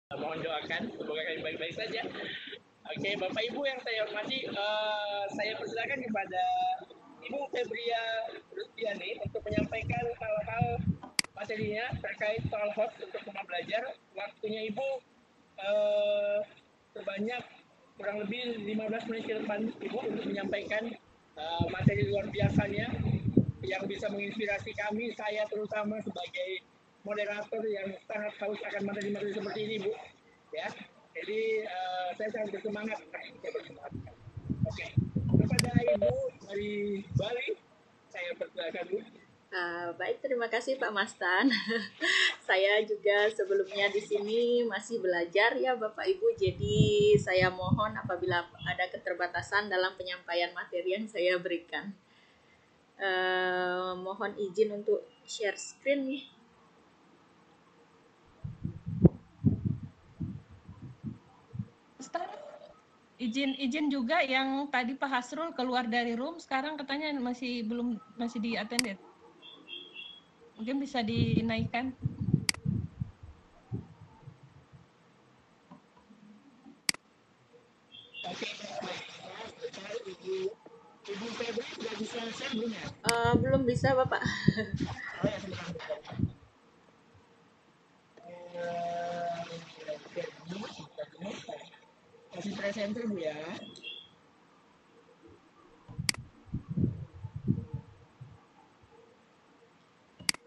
Mohon doakan, semoga kalian baik-baik saja. Oke, Bapak Ibu yang saya hormati, saya persilakan kepada Ibu Febria Rustiani untuk menyampaikan hal-hal materinya terkait soal host untuk rumah belajar. Waktunya Ibu sebanyak kurang lebih 15 menit ke depan Ibu untuk menyampaikan materi luar biasanya yang bisa menginspirasi kami, saya terutama sebagai moderator yang sangat haus akan materi-materi seperti ini, Bu. Ya, jadi saya sangat bersemangat. Oke, kepada Ibu dari Bali, saya persilakan, Bu. Baik, terima kasih Pak Mastan. Saya juga sebelumnya di sini masih belajar ya Bapak Ibu. Jadi saya mohon apabila ada keterbatasan dalam penyampaian materi yang saya berikan. Mohon izin untuk share screen nih. Izin juga yang tadi Pak Hasrul keluar dari room, sekarang katanya masih di attended. Mungkin bisa dinaikkan. Oke, Ibu Febri sudah bisa share belum ya? Belum bisa Bapak. Oh ya, kasih presenter Bu ya.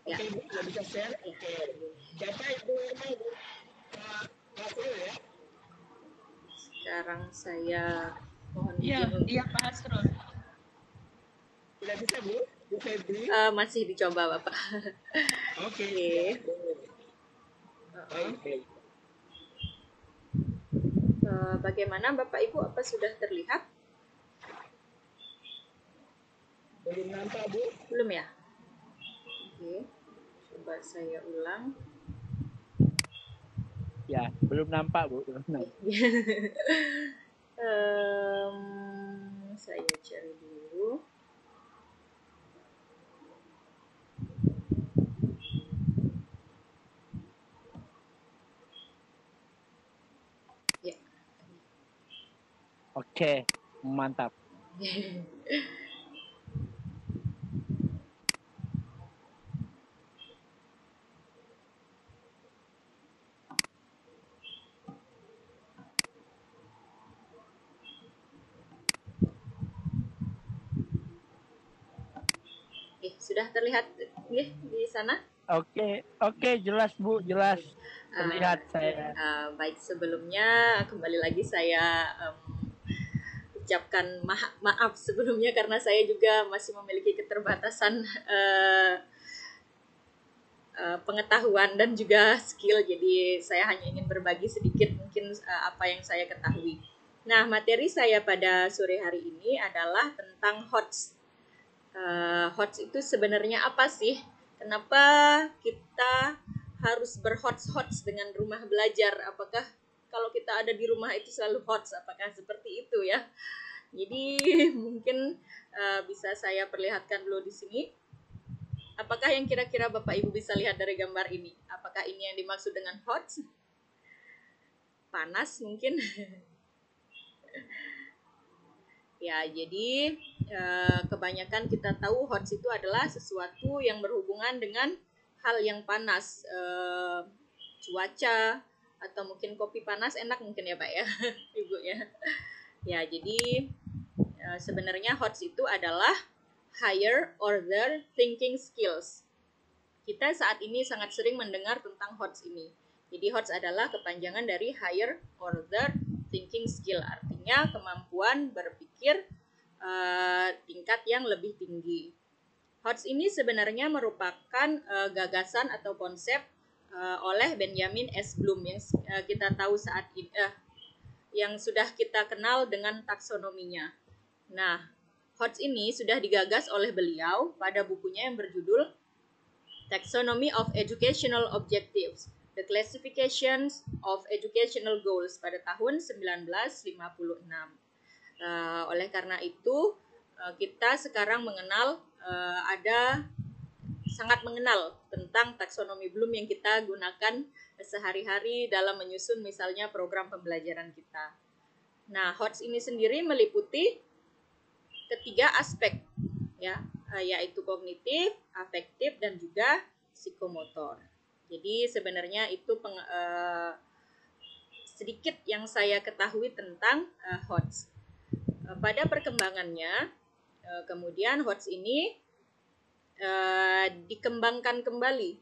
Oke, Bu, sudah bisa share. Oke. Siapa Ibu Irma, Bu? Hasrul ya? Sekarang saya mohon izin untuk... Iya Pak Hasrul. Sudah bisa, Bu? Bu Febri? Masih dicoba Bapak. Oke. Bagaimana Bapak Ibu, apa sudah terlihat? Belum nampak, Bu? Belum ya? Oke, coba saya ulang. Ya, belum nampak Bu. Saya cari dulu. Ya. Oke, mantap. Sudah terlihat di sana? Oke, jelas Bu, jelas terlihat saya. Baik, sebelumnya kembali lagi saya ucapkan maaf sebelumnya karena saya juga masih memiliki keterbatasan pengetahuan dan juga skill, jadi saya hanya ingin berbagi sedikit mungkin apa yang saya ketahui. Nah, materi saya pada sore hari ini adalah tentang HOTS. HOTS itu sebenarnya apa sih? Kenapa kita harus berhots-hots dengan rumah belajar? Apakah kalau kita ada di rumah itu selalu HOTS? Apakah seperti itu ya? Jadi mungkin bisa saya perlihatkan dulu di sini. Apakah yang kira-kira Bapak Ibu bisa lihat dari gambar ini? Apakah ini yang dimaksud dengan HOTS? Panas mungkin. Ya, jadi kebanyakan kita tahu HOTS itu adalah sesuatu yang berhubungan dengan hal yang panas, cuaca, atau mungkin kopi panas enak mungkin ya Pak ya, Ibu ya. Ya, jadi sebenarnya HOTS itu adalah Higher Order Thinking Skills. Kita saat ini sangat sering mendengar tentang HOTS ini. Jadi HOTS adalah kepanjangan dari Higher Order Thinking Skill, artinya kemampuan berpikir tingkat yang lebih tinggi. HOTS ini sebenarnya merupakan gagasan atau konsep oleh Benjamin S. Bloom yang kita tahu saat ini, yang sudah kita kenal dengan taksonominya. Nah, HOTS ini sudah digagas oleh beliau pada bukunya yang berjudul Taxonomy of Educational Objectives, The Classifications of Educational Goals pada tahun 1956. Oleh karena itu, kita sekarang mengenal ada sangat mengenal tentang taksonomi Bloom yang kita gunakan sehari-hari dalam menyusun misalnya program pembelajaran kita. Nah, HOTS ini sendiri meliputi ketiga aspek, ya, yaitu kognitif, afektif, dan juga psikomotor. Jadi sebenarnya itu sedikit yang saya ketahui tentang HOTS. Pada perkembangannya, kemudian HOTS ini dikembangkan kembali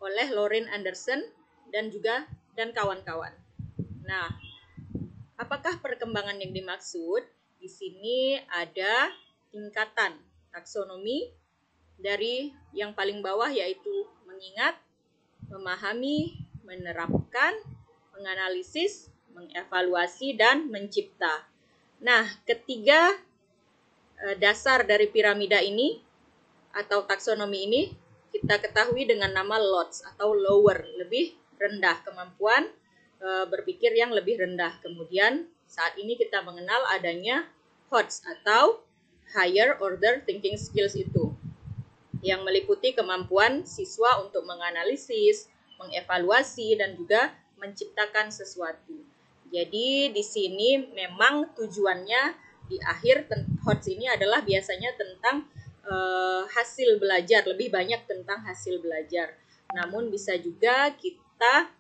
oleh Lauren Anderson dan kawan-kawan. Nah, apakah perkembangan yang dimaksud? Di sini ada tingkatan taksonomi dari yang paling bawah, yaitu mengingat, memahami, menerapkan, menganalisis, mengevaluasi, dan mencipta. Nah, ketiga dasar dari piramida ini atau taksonomi ini kita ketahui dengan nama LOTS atau lower, lebih rendah, kemampuan berpikir yang lebih rendah. Kemudian saat ini kita mengenal adanya HOTS atau higher order thinking skills itu, yang meliputi kemampuan siswa untuk menganalisis, mengevaluasi, dan juga menciptakan sesuatu. Jadi di sini memang tujuannya di akhir HOTS ini adalah biasanya tentang hasil belajar, lebih banyak tentang hasil belajar. Namun bisa juga kita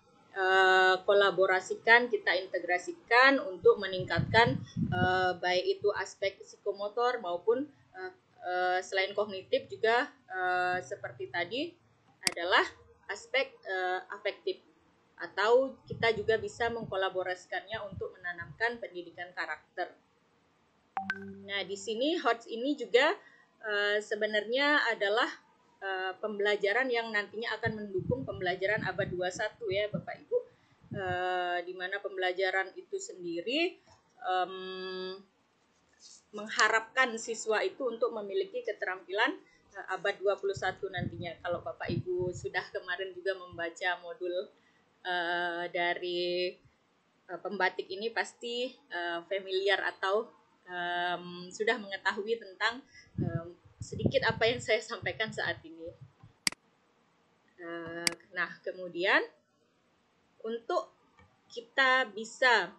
kolaborasikan, kita integrasikan untuk meningkatkan baik itu aspek psikomotor maupun selain kognitif juga seperti tadi adalah aspek afektif, atau kita juga bisa mengkolaborasikannya untuk menanamkan pendidikan karakter. Nah, di sini HOTS ini juga sebenarnya adalah pembelajaran yang nantinya akan mendukung pembelajaran abad 21 ya Bapak Ibu, di mana pembelajaran itu sendiri mengharapkan siswa itu untuk memiliki keterampilan abad 21 nantinya. Kalau Bapak Ibu sudah kemarin juga membaca modul dari pembatik ini pasti familiar atau sudah mengetahui tentang sedikit apa yang saya sampaikan saat ini. Nah, kemudian untuk kita bisa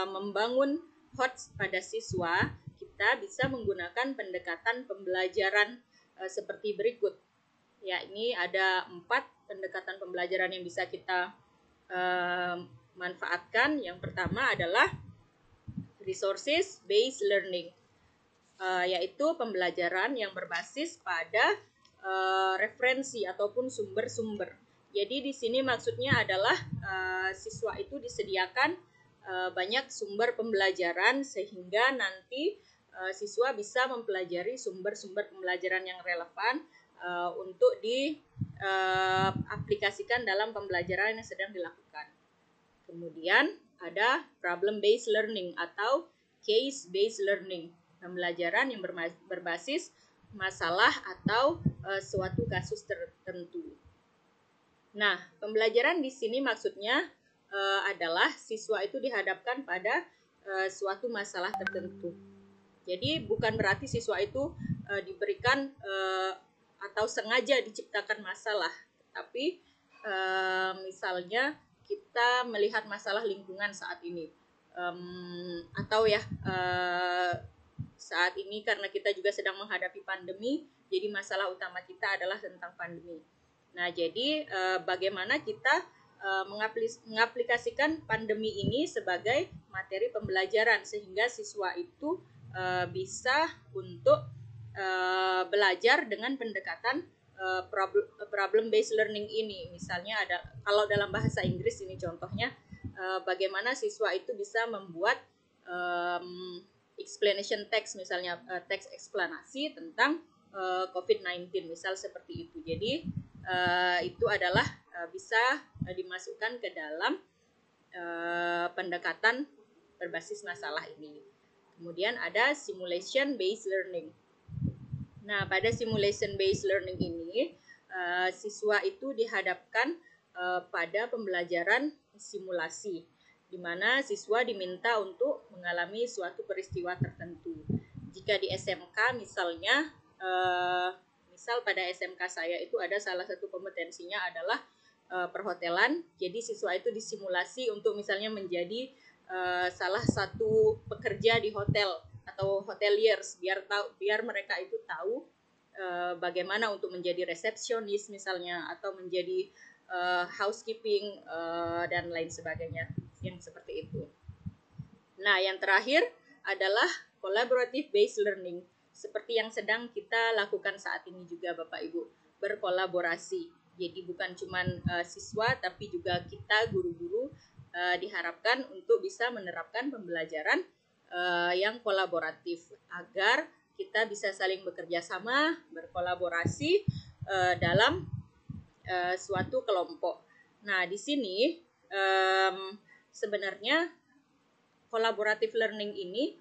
membangun HOTS pada siswa, kita bisa menggunakan pendekatan pembelajaran seperti berikut. Ya, ini ada 4 pendekatan pembelajaran yang bisa kita manfaatkan. Yang pertama adalah resources based learning, yaitu pembelajaran yang berbasis pada referensi ataupun sumber-sumber. Jadi di sini maksudnya adalah siswa itu disediakan banyak sumber pembelajaran sehingga nanti siswa bisa mempelajari sumber-sumber pembelajaran yang relevan untuk diaplikasikan dalam pembelajaran yang sedang dilakukan. Kemudian ada problem based learning atau case based learning, pembelajaran yang berbasis masalah atau suatu kasus tertentu. Nah, pembelajaran di sini maksudnya adalah siswa itu dihadapkan pada suatu masalah tertentu. Jadi bukan berarti siswa itu diberikan atau sengaja diciptakan masalah, tapi misalnya kita melihat masalah lingkungan saat ini, atau ya saat ini karena kita juga sedang menghadapi pandemi, jadi masalah utama kita adalah tentang pandemi. Nah, jadi bagaimana kita mengaplikasikan pandemi ini sebagai materi pembelajaran sehingga siswa itu bisa untuk belajar dengan pendekatan problem based learning ini. Misalnya ada, kalau dalam bahasa Inggris ini contohnya bagaimana siswa itu bisa membuat explanation text, misalnya teks eksplanasi tentang COVID-19 misal seperti itu. Jadi itu adalah bisa dimasukkan ke dalam pendekatan berbasis masalah ini. Kemudian ada simulation based learning. Nah, pada simulation based learning ini siswa itu dihadapkan pada pembelajaran simulasi, di mana siswa diminta untuk mengalami suatu peristiwa tertentu. Jika di SMK misalnya Misal pada SMK saya itu ada salah satu kompetensinya adalah perhotelan. Jadi siswa itu disimulasi untuk misalnya menjadi salah satu pekerja di hotel atau hoteliers, biar mereka itu tahu bagaimana untuk menjadi resepsionis misalnya, atau menjadi housekeeping dan lain sebagainya yang seperti itu. Nah, yang terakhir adalah collaborative based learning, seperti yang sedang kita lakukan saat ini juga Bapak Ibu, berkolaborasi. Jadi bukan cuma siswa, tapi juga kita guru-guru diharapkan untuk bisa menerapkan pembelajaran yang kolaboratif, agar kita bisa saling bekerja sama, berkolaborasi dalam suatu kelompok. Nah, di sini sebenarnya collaborative learning ini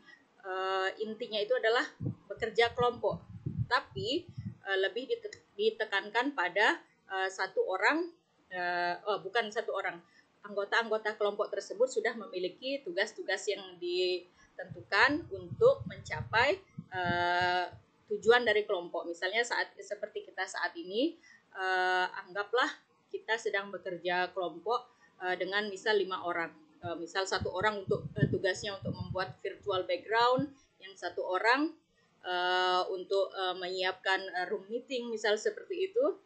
intinya itu adalah bekerja kelompok, tapi lebih ditekankan pada anggota-anggota kelompok tersebut sudah memiliki tugas-tugas yang ditentukan untuk mencapai tujuan dari kelompok. Misalnya seperti kita saat ini, anggaplah kita sedang bekerja kelompok dengan misal 5 orang. Misal 1 orang untuk tugasnya untuk membuat virtual background, yang 1 orang untuk menyiapkan room meeting, misal seperti itu.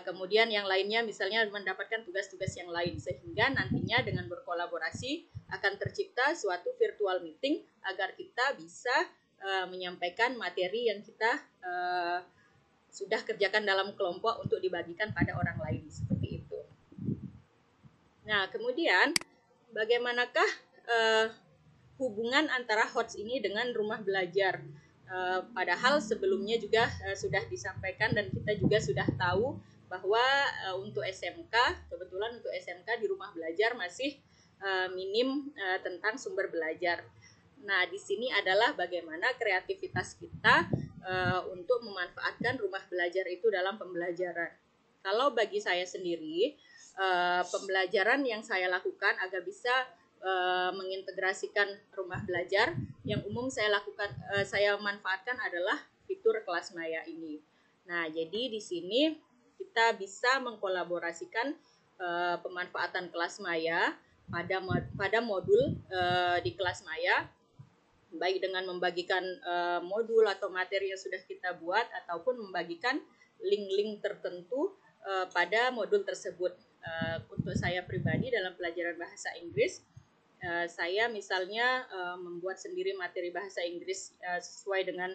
Kemudian yang lainnya misalnya mendapatkan tugas-tugas yang lain, sehingga nantinya dengan berkolaborasi akan tercipta suatu virtual meeting agar kita bisa menyampaikan materi yang kita sudah kerjakan dalam kelompok untuk dibagikan pada orang lain, seperti itu. Nah, kemudian bagaimanakah hubungan antara HOTS ini dengan rumah belajar? Padahal sebelumnya juga sudah disampaikan dan kita juga sudah tahu bahwa untuk SMK, kebetulan untuk SMK di rumah belajar masih minim tentang sumber belajar. Nah, di sini adalah bagaimana kreativitas kita untuk memanfaatkan rumah belajar itu dalam pembelajaran. Kalau bagi saya sendiri, pembelajaran yang saya lakukan agar bisa mengintegrasikan rumah belajar, yang umum saya manfaatkan adalah fitur kelas maya ini. Nah, jadi di sini kita bisa mengkolaborasikan pemanfaatan kelas maya pada modul di kelas maya, baik dengan membagikan modul atau materi yang sudah kita buat, ataupun membagikan link-link tertentu pada modul tersebut. Untuk saya pribadi dalam pelajaran bahasa Inggris, saya misalnya membuat sendiri materi bahasa Inggris sesuai dengan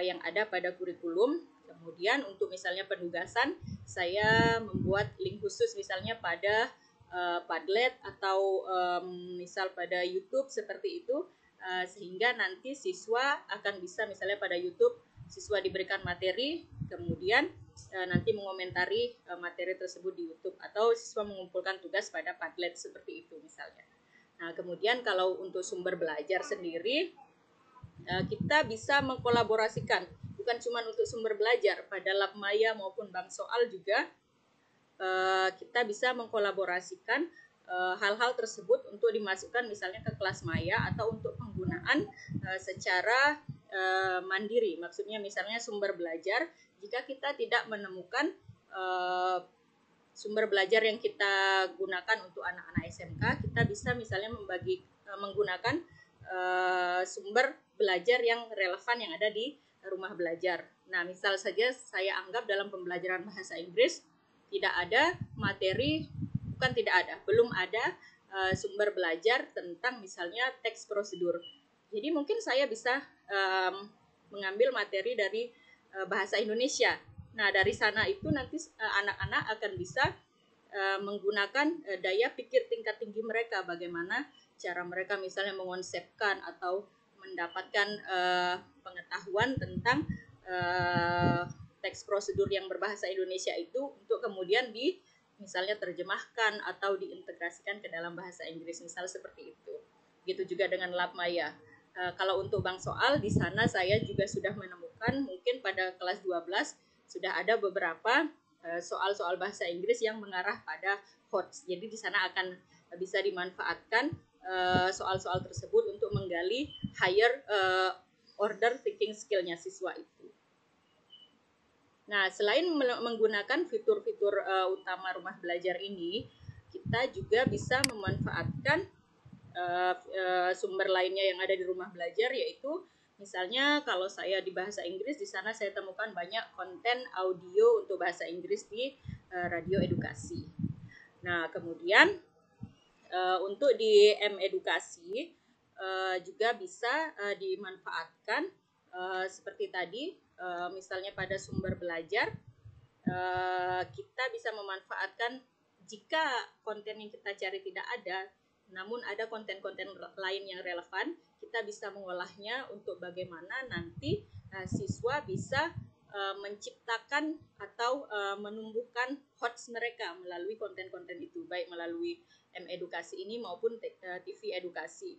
yang ada pada kurikulum. Kemudian untuk misalnya penugasan, saya membuat link khusus misalnya pada Padlet atau misal pada YouTube seperti itu, sehingga nanti siswa akan bisa misalnya pada YouTube siswa diberikan materi, kemudian nanti mengomentari materi tersebut di YouTube, atau siswa mengumpulkan tugas pada Padlet seperti itu misalnya. Nah, kemudian kalau untuk sumber belajar sendiri, kita bisa mengkolaborasikan, bukan cuma untuk sumber belajar, pada lab maya maupun bank soal juga kita bisa mengkolaborasikan hal-hal tersebut untuk dimasukkan misalnya ke kelas maya, atau untuk penggunaan secara mandiri. Maksudnya misalnya sumber belajar, jika kita tidak menemukan sumber belajar yang kita gunakan untuk anak-anak SMK, kita bisa misalnya menggunakan sumber belajar yang relevan yang ada di rumah belajar. Nah, misal saja saya anggap dalam pembelajaran bahasa Inggris belum ada sumber belajar tentang misalnya teks prosedur. Jadi mungkin saya bisa mengambil materi dari bahasa Indonesia. Nah, dari sana itu nanti anak-anak akan bisa menggunakan daya pikir tingkat tinggi mereka, bagaimana cara mereka misalnya mengonsepkan atau mendapatkan pengetahuan tentang teks prosedur yang berbahasa Indonesia itu, untuk kemudian misalnya terjemahkan atau diintegrasikan ke dalam bahasa Inggris, misal seperti itu. Begitu juga dengan lab maya. Kalau untuk bank soal, di sana saya juga sudah menemukan, mungkin pada kelas 12 sudah ada beberapa soal-soal bahasa Inggris yang mengarah pada HOTS. Jadi di sana akan bisa dimanfaatkan soal-soal tersebut untuk menggali higher order thinking skill-nya siswa itu. Nah, selain menggunakan fitur-fitur utama rumah belajar ini, kita juga bisa memanfaatkan sumber lainnya yang ada di rumah belajar, yaitu misalnya kalau saya di bahasa Inggris, di sana saya temukan banyak konten audio untuk bahasa Inggris di radio edukasi. Nah, kemudian untuk di edukasi juga bisa dimanfaatkan seperti tadi, misalnya pada sumber belajar, kita bisa memanfaatkan jika konten yang kita cari tidak ada, namun ada konten-konten lain yang relevan, kita bisa mengolahnya untuk bagaimana nanti siswa bisa menciptakan atau menumbuhkan hots mereka melalui konten-konten itu, baik melalui edukasi ini maupun TV edukasi.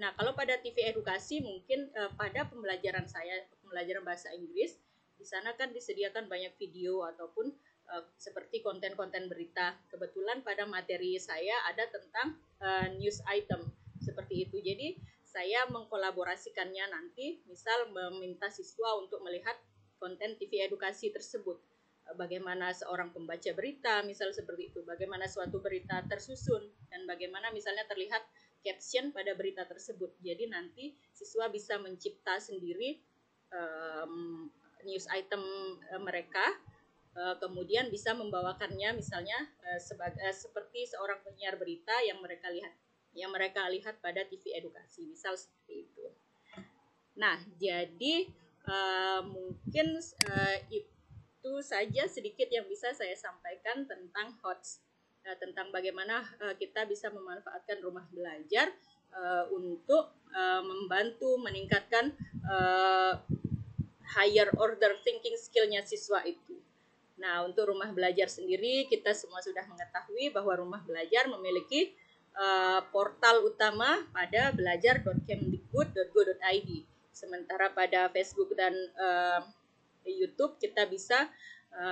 Nah, kalau pada TV edukasi mungkin pada pembelajaran saya, pembelajaran bahasa Inggris, di sana kan disediakan banyak video ataupun seperti konten-konten berita. Kebetulan pada materi saya ada tentang news item seperti itu. Jadi saya mengkolaborasikannya nanti, misal meminta siswa untuk melihat konten TV edukasi tersebut. Bagaimana seorang pembaca berita, misal seperti itu. Bagaimana suatu berita tersusun dan bagaimana misalnya terlihat caption pada berita tersebut. Jadi nanti siswa bisa mencipta sendiri news item mereka, kemudian bisa membawakannya misalnya seperti seorang penyiar berita yang mereka lihat pada TV edukasi, misal seperti itu. Nah, jadi mungkin itu saja sedikit yang bisa saya sampaikan tentang HOTS, tentang bagaimana kita bisa memanfaatkan rumah belajar untuk membantu meningkatkan higher order thinking skill-nya siswa itu. Nah, untuk rumah belajar sendiri, kita semua sudah mengetahui bahwa rumah belajar memiliki portal utama pada belajar.kemdikbud.go.id. Sementara pada Facebook dan YouTube kita bisa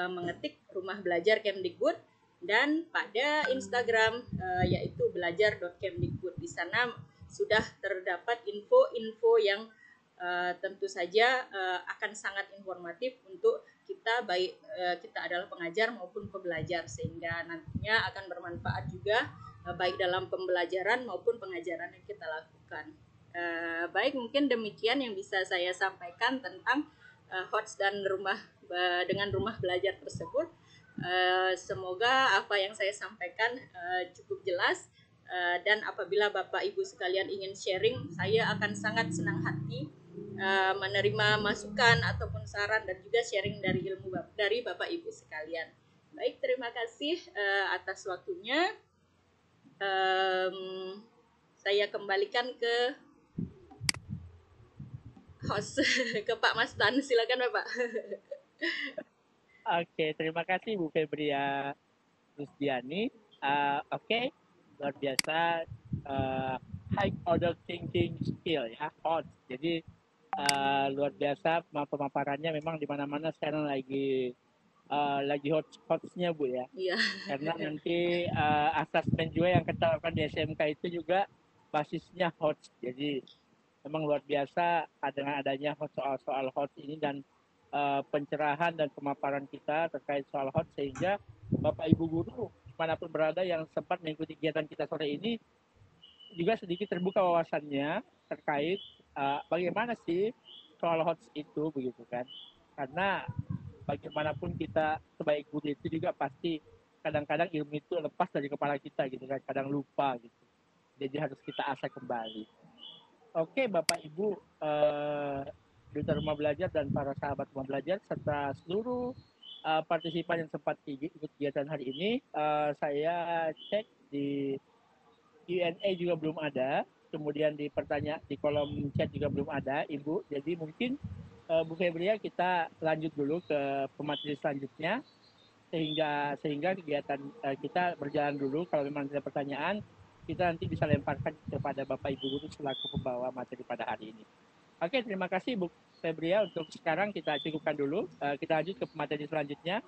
mengetik rumah belajar Kemdikbud, dan pada Instagram yaitu belajar.kemdikbud. Di sana sudah terdapat info-info yang tentu saja akan sangat informatif untuk kita, baik kita adalah pengajar maupun pembelajar, sehingga nantinya akan bermanfaat juga baik dalam pembelajaran maupun pengajaran yang kita lakukan. Baik, mungkin demikian yang bisa saya sampaikan tentang HOTS dan dengan rumah belajar tersebut. Semoga apa yang saya sampaikan cukup jelas, dan apabila Bapak Ibu sekalian ingin sharing, saya akan sangat senang hati menerima masukan ataupun saran dan juga sharing dari ilmu dari Bapak Ibu sekalian. Baik, terima kasih atas waktunya. Saya kembalikan ke host, ke Pak Mas Tan. Silakan Bapak. Oke, terima kasih Bu Febria Rusdiani. Oke, luar biasa, high order thinking skill ya, HOTS. Jadi luar biasa pemaparannya, memang di mana-mana sekarang lagi hotsnya Bu ya. Iya. Karena nanti asesmen juga yang kita lakukan di SMK itu juga basisnya HOTS. Jadi memang luar biasa dengan adanya soal HOTS ini dan pencerahan dan pemaparan kita terkait soal HOTS, sehingga Bapak Ibu guru dimanapun berada yang sempat mengikuti kegiatan kita sore ini juga sedikit terbuka wawasannya terkait bagaimana sih soal HOTS itu, begitu kan. Karena bagaimanapun kita sebagai guru itu juga pasti kadang-kadang ilmu itu lepas dari kepala kita gitu kan, kadang lupa gitu. Jadi harus kita asah kembali. Oke, Bapak Ibu duta rumah belajar dan para sahabat rumah belajar serta seluruh partisipan yang sempat ikut kegiatan hari ini, saya cek di Q&A juga belum ada, kemudian di kolom chat juga belum ada, Ibu. Jadi mungkin Bu Febria, kita lanjut dulu ke pemateri selanjutnya sehingga kegiatan kita berjalan dulu. Kalau memang ada pertanyaan, kita nanti bisa lemparkan kepada Bapak Ibu guru selaku pembawa materi pada hari ini. Oke, terima kasih Bu Febria. Untuk sekarang kita cukupkan dulu. Kita lanjut ke materi selanjutnya.